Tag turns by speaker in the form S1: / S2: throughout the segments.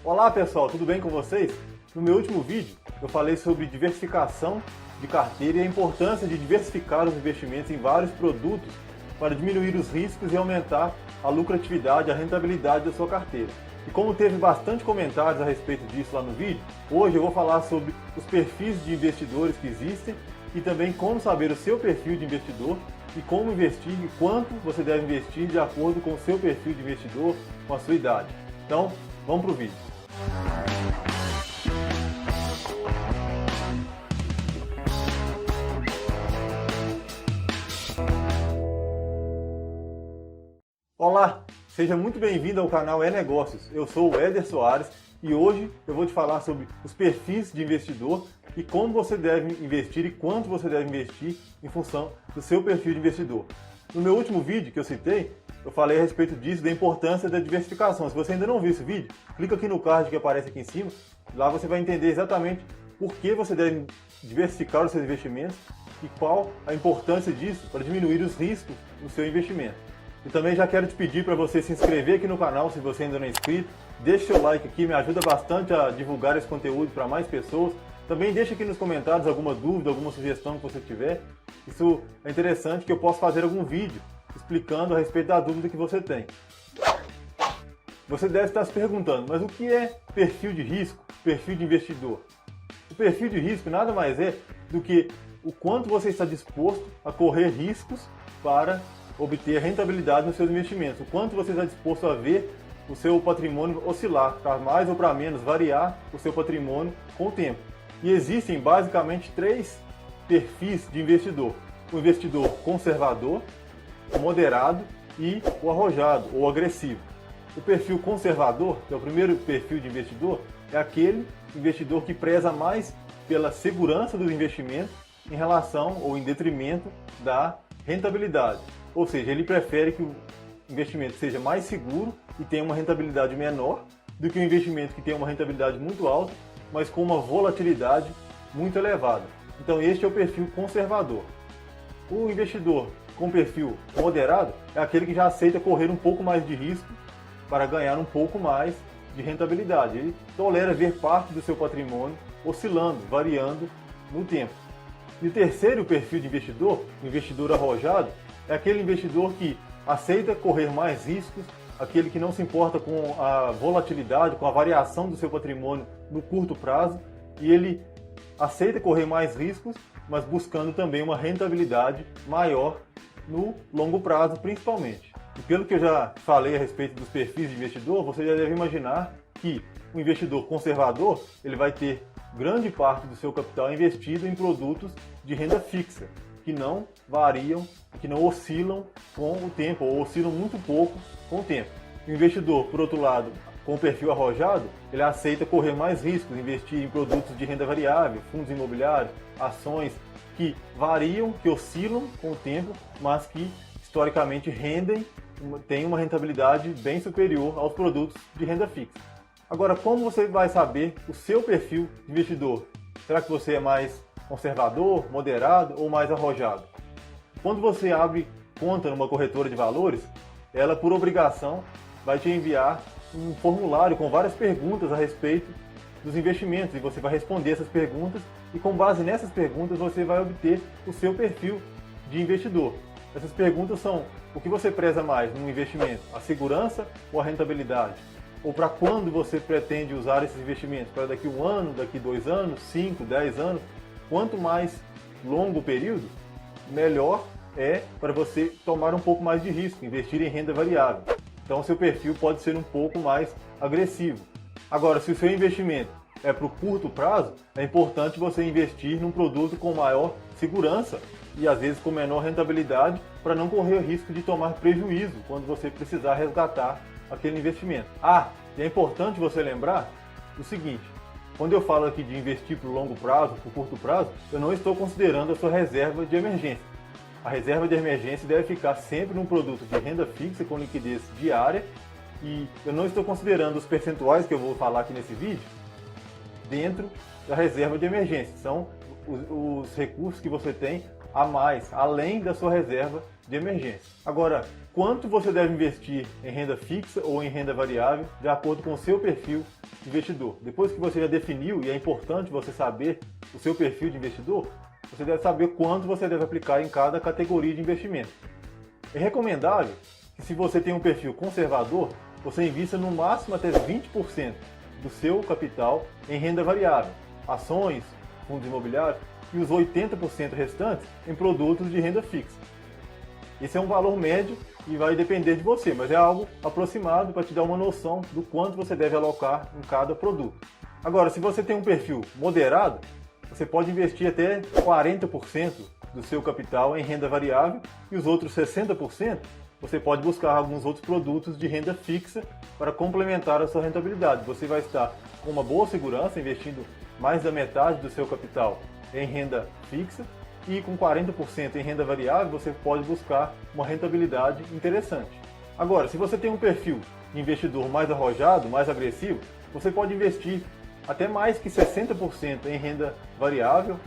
S1: Olá pessoal, tudo bem com vocês? No meu último vídeo eu falei sobre diversificação de carteira e a importância de diversificar os investimentos em vários produtos para diminuir os riscos e aumentar a lucratividade, a rentabilidade da sua carteira. E como teve bastante comentários a respeito disso lá no vídeo, hoje eu vou falar sobre os perfis de investidores que existem e também como saber o seu perfil de investidor e como investir e quanto você deve investir de acordo com o seu perfil de investidor, com a sua idade. Então, vamos para o vídeo. Olá, seja muito bem-vindo ao canal Negócios. Eu sou o Éder Soares e hoje eu vou te falar sobre os perfis de investidor e como você deve investir e quanto você deve investir em função do seu perfil de investidor. No meu último vídeo que eu citei, eu falei a respeito disso, da importância da diversificação. Se você ainda não viu esse vídeo, clica aqui no card que aparece aqui em cima. Lá você vai entender exatamente por que você deve diversificar os seus investimentos e qual a importância disso para diminuir os riscos do seu investimento. E também já quero te pedir para você se inscrever aqui no canal, se você ainda não é inscrito. Deixe seu like aqui, me ajuda bastante a divulgar esse conteúdo para mais pessoas. Também deixe aqui nos comentários alguma dúvida, alguma sugestão que você tiver. Isso é interessante que eu possa fazer algum vídeo explicando a respeito da dúvida que você tem. Você deve estar se perguntando, mas o que é perfil de risco, perfil de investidor? O perfil de risco nada mais é do que o quanto você está disposto a correr riscos para obter rentabilidade nos seus investimentos, o quanto você está disposto a ver o seu patrimônio oscilar, para mais ou para menos, variar o seu patrimônio com o tempo. E existem basicamente três perfis de investidor: o investidor conservador, o moderado e o arrojado ou agressivo. O perfil conservador, que é o primeiro perfil de investidor, é aquele investidor que preza mais pela segurança dos investimentos em relação ou em detrimento da rentabilidade. Ou seja, ele prefere que o investimento seja mais seguro e tenha uma rentabilidade menor do que um investimento que tenha uma rentabilidade muito alta, mas com uma volatilidade muito elevada. Então este é o perfil conservador. O investidor com perfil moderado é aquele que já aceita correr um pouco mais de risco para ganhar um pouco mais de rentabilidade. Ele tolera ver parte do seu patrimônio oscilando, variando no tempo. E o terceiro perfil de investidor, o investidor arrojado, é aquele investidor que aceita correr mais riscos, aquele que não se importa com a volatilidade, com a variação do seu patrimônio no curto prazo, e ele aceita correr mais riscos, mas buscando também uma rentabilidade maior no longo prazo, principalmente. E pelo que eu já falei a respeito dos perfis de investidor, você já deve imaginar que o investidor conservador ele vai ter grande parte do seu capital investido em produtos de renda fixa, que não variam, que não oscilam com o tempo, ou oscilam muito pouco com o tempo. O investidor, por outro lado, com o perfil arrojado, ele aceita correr mais riscos, investir em produtos de renda variável, fundos imobiliários, ações que variam, que oscilam com o tempo, mas que historicamente têm uma rentabilidade bem superior aos produtos de renda fixa. Agora, como você vai saber o seu perfil de investidor? Será que você é mais conservador, moderado ou mais arrojado? Quando você abre conta numa corretora de valores, ela por obrigação vai te enviar um formulário com várias perguntas a respeito dos investimentos e você vai responder essas perguntas e com base nessas perguntas você vai obter o seu perfil de investidor. Essas perguntas são: o que você preza mais no investimento? A segurança ou a rentabilidade? Ou para quando você pretende usar esses investimentos? Para daqui 1 ano, daqui 2 anos, 5, 10 anos? Quanto mais longo o período, melhor é para você tomar um pouco mais de risco, investir em renda variável. Então o seu perfil pode ser um pouco mais agressivo. Agora, se o seu investimento é para o curto prazo, é importante você investir num produto com maior segurança e às vezes com menor rentabilidade para não correr o risco de tomar prejuízo quando você precisar resgatar aquele investimento. E é importante você lembrar o seguinte: quando eu falo aqui de investir para o longo prazo, para o curto prazo, eu não estou considerando a sua reserva de emergência. A reserva de emergência deve ficar sempre num produto de renda fixa com liquidez diária e eu não estou considerando os percentuais que eu vou falar aqui nesse vídeo dentro da reserva de emergência. São os recursos que você tem a mais, além da sua reserva de emergência. Agora, quanto você deve investir em renda fixa ou em renda variável, de acordo com o seu perfil investidor. Depois que você já definiu, e é importante você saber o seu perfil de investidor, você deve saber quanto você deve aplicar em cada categoria de investimento. É recomendável que, se você tem um perfil conservador, você invista no máximo até 20% do seu capital em renda variável, ações, fundos imobiliários, e os 80% restantes em produtos de renda fixa. Esse é um valor médio e vai depender de você, mas é algo aproximado para te dar uma noção do quanto você deve alocar em cada produto. Agora, se você tem um perfil moderado, você pode investir até 40% do seu capital em renda variável e os outros 60% você pode buscar alguns outros produtos de renda fixa para complementar a sua rentabilidade. Você vai estar com uma boa segurança, investindo mais da metade do seu capital em renda fixa, e com 40% em renda variável você pode buscar uma rentabilidade interessante. Agora, se você tem um perfil de investidor mais arrojado, mais agressivo, você pode investir até mais que 60% em renda variável,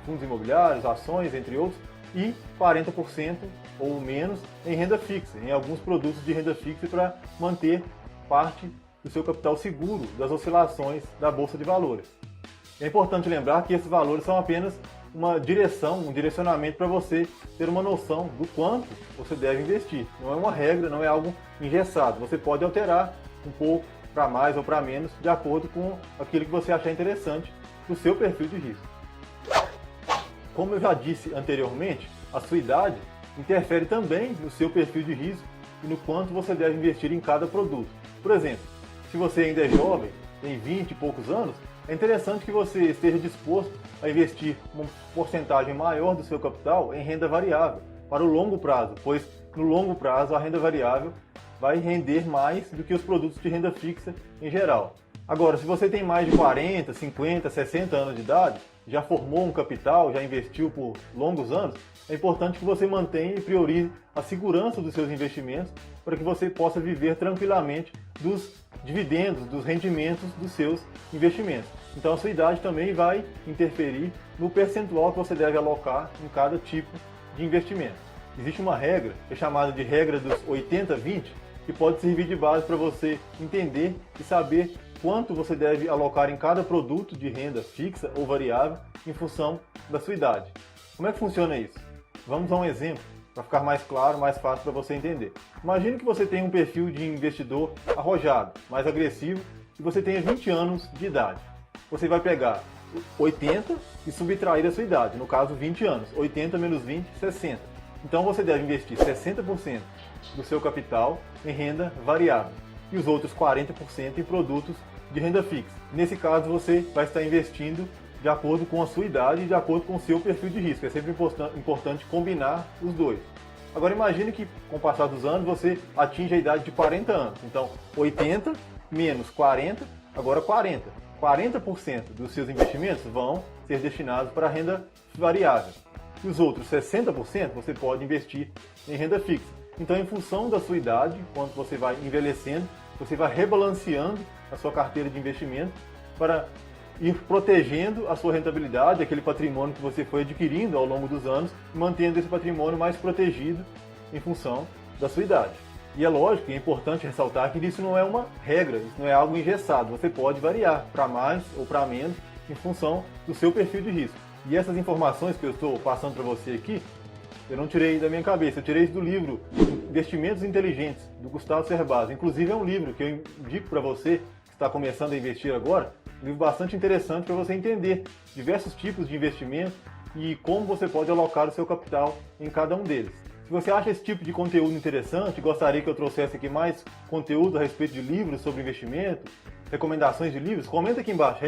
S1: fundos imobiliários, ações, entre outros, e 40% ou menos em renda fixa, em alguns produtos de renda fixa, para manter parte do seu capital seguro das oscilações da Bolsa de Valores. É importante lembrar que esses valores são apenas uma direção, um direcionamento para você ter uma noção do quanto você deve investir. Não é uma regra, não é algo engessado. Você pode alterar um pouco para mais ou para menos, de acordo com aquilo que você achar interessante do seu perfil de risco. Como eu já disse anteriormente, a sua idade interfere também no seu perfil de risco e no quanto você deve investir em cada produto. Por exemplo, se você ainda é jovem, tem 20 e poucos anos, é interessante que você esteja disposto a investir uma porcentagem maior do seu capital em renda variável para o longo prazo, pois no longo prazo a renda variável vai render mais do que os produtos de renda fixa em geral. Agora, se você tem mais de 40, 50, 60 anos de idade, já formou um capital, já investiu por longos anos, é importante que você mantenha e priorize a segurança dos seus investimentos para que você possa viver tranquilamente dos dividendos, dos rendimentos dos seus investimentos. Então a sua idade também vai interferir no percentual que você deve alocar em cada tipo de investimento. Existe uma regra, que é chamada de regra dos 80-20, que pode servir de base para você entender e saber quanto você deve alocar em cada produto de renda fixa ou variável em função da sua idade. Como é que funciona isso? Vamos a um exemplo para ficar mais claro, mais fácil para você entender. Imagine que você tem um perfil de investidor arrojado, mais agressivo, e você tenha 20 anos de idade. Você vai pegar 80 e subtrair a sua idade, no caso 20 anos. 80 menos 20, 60. Então você deve investir 60% do seu capital em renda variável e os outros 40% em produtos de renda fixa. Nesse caso você vai estar investindo de acordo com a sua idade e de acordo com o seu perfil de risco. É sempre importante combinar os dois. Agora imagine que com o passar dos anos você atinge a idade de 40 anos. Então 80 menos 40, agora 40. 40% dos seus investimentos vão ser destinados para a renda variável. E os outros 60% você pode investir em renda fixa. Então, em função da sua idade, quando você vai envelhecendo, você vai rebalanceando a sua carteira de investimento para ir protegendo a sua rentabilidade, aquele patrimônio que você foi adquirindo ao longo dos anos, mantendo esse patrimônio mais protegido em função da sua idade. E é lógico, é importante ressaltar que isso não é uma regra, isso não é algo engessado. Você pode variar para mais ou para menos em função do seu perfil de risco. E essas informações que eu estou passando para você aqui, eu não tirei da minha cabeça, eu tirei isso do livro Investimentos Inteligentes, do Gustavo Cerbasi. Inclusive é um livro que eu indico para você que está começando a investir agora, um livro bastante interessante para você entender diversos tipos de investimento e como você pode alocar o seu capital em cada um deles. Se você acha esse tipo de conteúdo interessante, gostaria que eu trouxesse aqui mais conteúdo a respeito de livros sobre investimento, recomendações de livros, comenta aqui embaixo,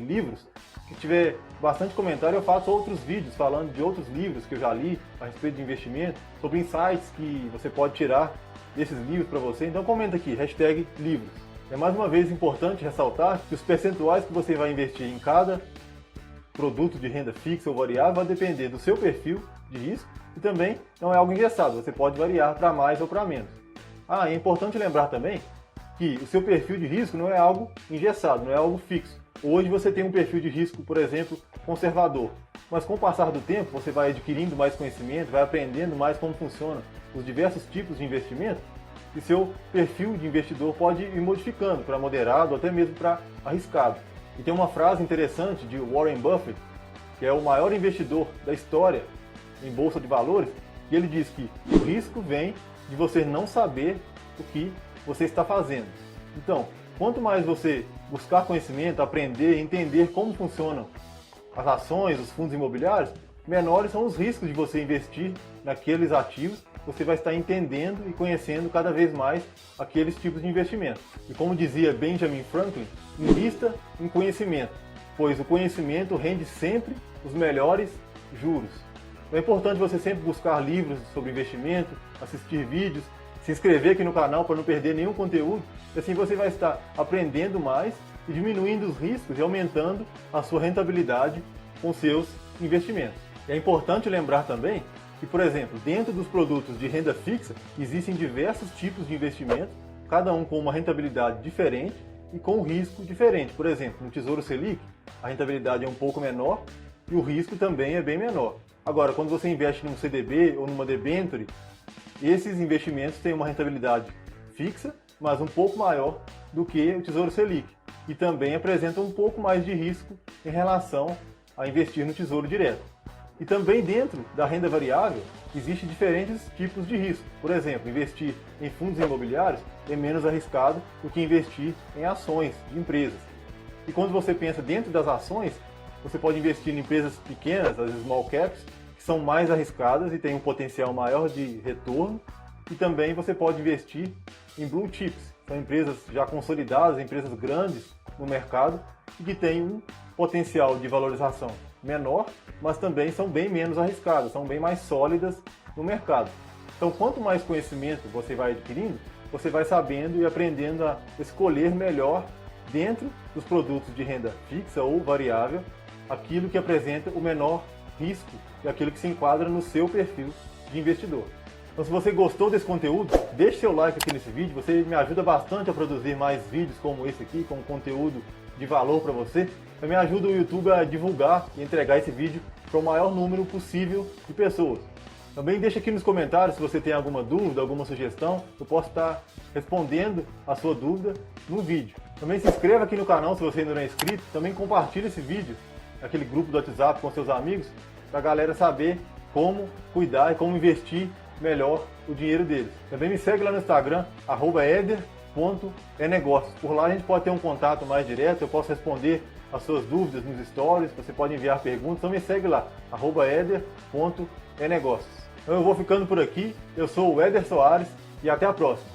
S1: #livros. Se tiver bastante comentário, eu faço outros vídeos falando de outros livros que eu já li a respeito de investimento, sobre insights que você pode tirar desses livros para você. Então comenta aqui, #livros. É mais uma vez importante ressaltar que os percentuais que você vai investir em cada produto de renda fixa ou variável vai depender do seu perfil de risco e também não é algo engessado, você pode variar para mais ou para menos. É importante lembrar também que o seu perfil de risco não é algo engessado, não é algo fixo. Hoje você tem um perfil de risco, por exemplo, conservador, mas com o passar do tempo você vai adquirindo mais conhecimento, vai aprendendo mais como funcionam os diversos tipos de investimento e seu perfil de investidor pode ir modificando para moderado ou até mesmo para arriscado. E tem uma frase interessante de Warren Buffett, que é o maior investidor da história em bolsa de valores, e ele diz que o risco vem de você não saber o que você está fazendo. Então, quanto mais você buscar conhecimento, aprender, entender como funcionam as ações, os fundos imobiliários, menores são os riscos de você investir naqueles ativos. Você vai estar entendendo e conhecendo cada vez mais aqueles tipos de investimento. E como dizia Benjamin Franklin, invista em conhecimento, pois o conhecimento rende sempre os melhores juros. É importante você sempre buscar livros sobre investimento, assistir vídeos, se inscrever aqui no canal para não perder nenhum conteúdo. E assim você vai estar aprendendo mais e diminuindo os riscos e aumentando a sua rentabilidade com seus investimentos. E é importante lembrar também que, por exemplo, dentro dos produtos de renda fixa, existem diversos tipos de investimentos, cada um com uma rentabilidade diferente e com um risco diferente. Por exemplo, no Tesouro Selic, a rentabilidade é um pouco menor e o risco também é bem menor. Agora, quando você investe num CDB ou numa debenture, esses investimentos têm uma rentabilidade fixa, mas um pouco maior do que o Tesouro Selic, e também apresentam um pouco mais de risco em relação a investir no Tesouro Direto. E também dentro da renda variável, existem diferentes tipos de risco. Por exemplo, investir em fundos imobiliários é menos arriscado do que investir em ações de empresas. E quando você pensa dentro das ações, você pode investir em empresas pequenas, as small caps, que são mais arriscadas e têm um potencial maior de retorno. E também você pode investir em blue chips, são empresas já consolidadas, empresas grandes no mercado e que têm um potencial de valorização menor, mas também são bem menos arriscadas, são bem mais sólidas no mercado. Então, quanto mais conhecimento você vai adquirindo, você vai sabendo e aprendendo a escolher melhor dentro dos produtos de renda fixa ou variável aquilo que apresenta o menor risco e aquilo que se enquadra no seu perfil de investidor. Então, se você gostou desse conteúdo, deixe seu like aqui nesse vídeo, você me ajuda bastante a produzir mais vídeos como esse aqui, com conteúdo de valor para você. Também ajuda o YouTube a divulgar e entregar esse vídeo para o maior número possível de pessoas. Também deixa aqui nos comentários se você tem alguma dúvida, alguma sugestão, eu posso estar respondendo a sua dúvida no vídeo. Também se inscreva aqui no canal se você ainda não é inscrito, também compartilhe esse vídeo naquele grupo do WhatsApp com seus amigos, para a galera saber como cuidar e como investir melhor o dinheiro deles. Também me segue lá no Instagram, @eder.enegócios. Por lá a gente pode ter um contato mais direto, eu posso responder as suas dúvidas nos stories, você pode enviar perguntas, então me segue lá, @eder.enegócios. Então eu vou ficando por aqui, eu sou o Éder Soares e até a próxima.